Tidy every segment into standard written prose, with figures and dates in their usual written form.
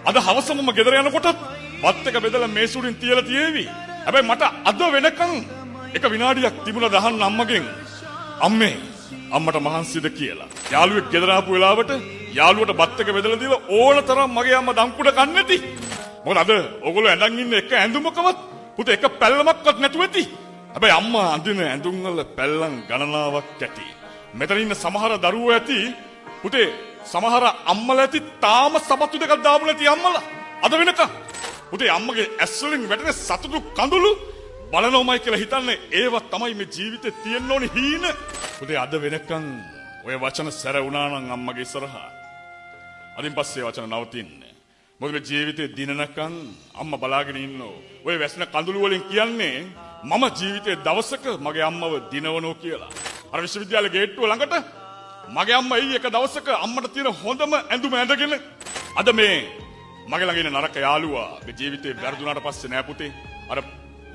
අද හවසම මම ගෙදර යනකොට වත් එක බෙදලා මේසුරින් තියලා තියේවි. හැබැයි මට අද වෙනකන් එක විනාඩියක් තිබුණා දහන්න අම්මගෙන් අම්මේ අම්මට මහන්සිද කියලා. යාළුවෙක් ගෙදර ආපු වෙලාවට යාළුවට බත් එක බෙදලා දීලා ඕන තරම් මගේ අම්මා දම්කුඩ කන්නේ නැති. මොකද අද ඕගොල්ලෝ ඇඳන් ඉන්න එක ඇඳුමකවත් පුතේ එක පැල්ලමක්වත් නැතුව ඇති. හැබැයි අම්මා අඳින ඇඳුම් වල පැල්ලම් ගණනාවක් ඇති. මෙතන ඉන්න සමහර දරුවෝ ඇති පුතේ සමහර අම්මලා ඇති තාම සපත්තු දෙකක් දාපු නැති අම්මලා. අද වෙනකන් පුතේ අම්මගේ ඇස් වලින් වැටෙන සතුටු කඳුළු බලනෝමයි කියලා හිතන්නේ ඒව තමයි මේ ජීවිතේ තියෙන්න ඕනේ හීන. පුතේ අද වෙනකන් ඔය වචන සැර වුණා නම් අම්මගේ ඉස්සරහා. අදින් පස්සේ වචන නවතින්නේ. මොකද මේ ජීවිතේ දිනනකන් අම්මා බලාගෙන ඉන්නෝ. ඔය වැස්න කඳුළු වලින් කියන්නේ මම ජීවිතේ දවසක මගේ අම්මව දිනවනෝ කියලා. අර විශ්වවිද්‍යාල ගේට්ටුව ළඟට මගේ අම්මා එයි එක දවසක අම්මට තියෙන හොඳම ඇඳුම ඇඳගෙන අද මේ මගේ ළඟ ඉන්න නරක යාළුවා මේ ජීවිතේ වැරදුනාට පස්සේ නෑ පුතේ අර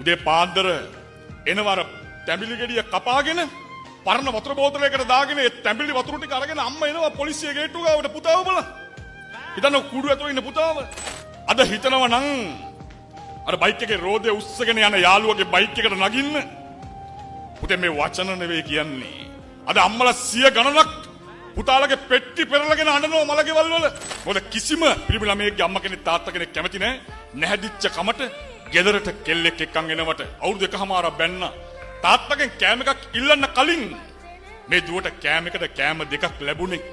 උදේ පාන්දර එනවර තැඹිලි ගෙඩිය කපාගෙන පරණ වතුර බෝතලයකට දාගෙන ඒ තැඹිලි වතුර ටික අරගෙන අම්මා එනවා පොලිසිය ගේට්ටුව ගාවට පුතාව බලන්න. හිතන්න කුඩු ඇතුලේ ඉන්න පුතාව අද හිතනවා නම් අර බයික් එකේ රෝදේ උස්සගෙන යන යාළුවගේ බයික් එකට නගින්න පුතේ මේ වචන නෙවෙයි කියන්නේ. අද අම්මලා 100 ගණනක් පුතාලගේ පෙට්ටි පෙරලගෙන අඬනවා මලකෙවල් වල. මොකද කිසිම පිරිමි ළමයෙක්ගේ අම්මා කෙනෙක් තාත්තා කෙනෙක් කැමති නැහැ නැහැදිච්ච කමට ගෙදරට කෙල්ලෙක් එක්කන් එනවට අවුරුදු එකමාරක් බැන්න තාත්තගෙන් කෑම එකක් ඉල්ලන්න කලින් මේ දුවට කෑම එකට කෑම දෙකක් ලැබුණේ.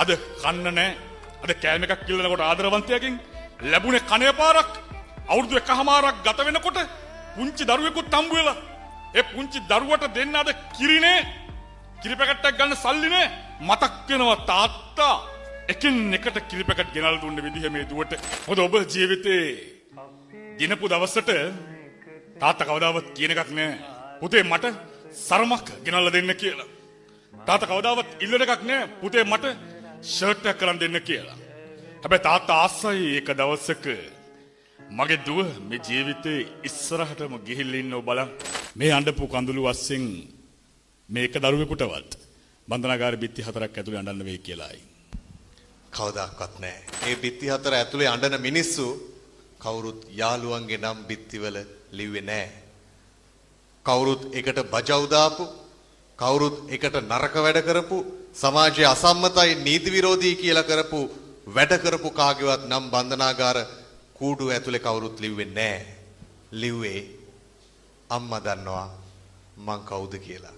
අද කන්න නැහැ. අද කෑම එකක් ඉල්ලනකොට ආදරවන්තයෙක්ගෙන් ලැබුණේ කණේ පාරක්. අවුරුදු එකමාරක් ගත වෙනකොට පුංචි දරුවෙකුත් හම්බ වෙලා ඒ පුංචි දරුවට දෙන්න අද කිරිනේ කිරි පැකට්ටක් ගන්න සල්ලි නේ මතක් වෙනවා තාත්තා එකින් එකට කිරි පැකට් ගෙනල්ලා දුන්න විදිහ මේ දුවට. මොකද ඔබ ජීවිතේ දිනපු දවසට තාත්තා කවදාවත් කියන එකක් නෑ පුතේ මට සරමක් ගෙනල්ලා දෙන්න කියලා. තාත්තා කවදාවත් ඉල්ලන එකක් නෑ පුතේ මට ෂර්ට් එකක් කරන් දෙන්න කියලා. හැබැයි තාත්තා ආසයි එක දවසක මගේ දුව මේ ජීවිතේ ඉස්සරහටම ගිහිල්ලා ඉන්නව බලන්න. මේ අඬපු කඳුළු වස්සෙන් මේක දරුවෙකුටවත් බන්ධනාගාර බිත්ති 4ක් ඇතුලේ අඬන්න වෙයි කියලායි. කවදාවත් නැහැ. මේ බිත්ති 4 ඇතුලේ අඬන මිනිස්සු කවුරුත් යාළුවන්ගේ නම් බිත්තිවල ලිව්වේ නැහැ. කවුරුත් එකට බජව් දාපු, කවුරුත් එකට නරක වැඩ කරපු, සමාජයේ අසම්මතයි නීති විරෝධී කියලා කරපු වැඩ කරපු කාගේවත් නම් බන්ධනාගාර කූඩුව ඇතුලේ කවුරුත් ලිව්වේ නැහැ. ලිව්වේ අම්මා දන්නවා මං කවුද කියලා.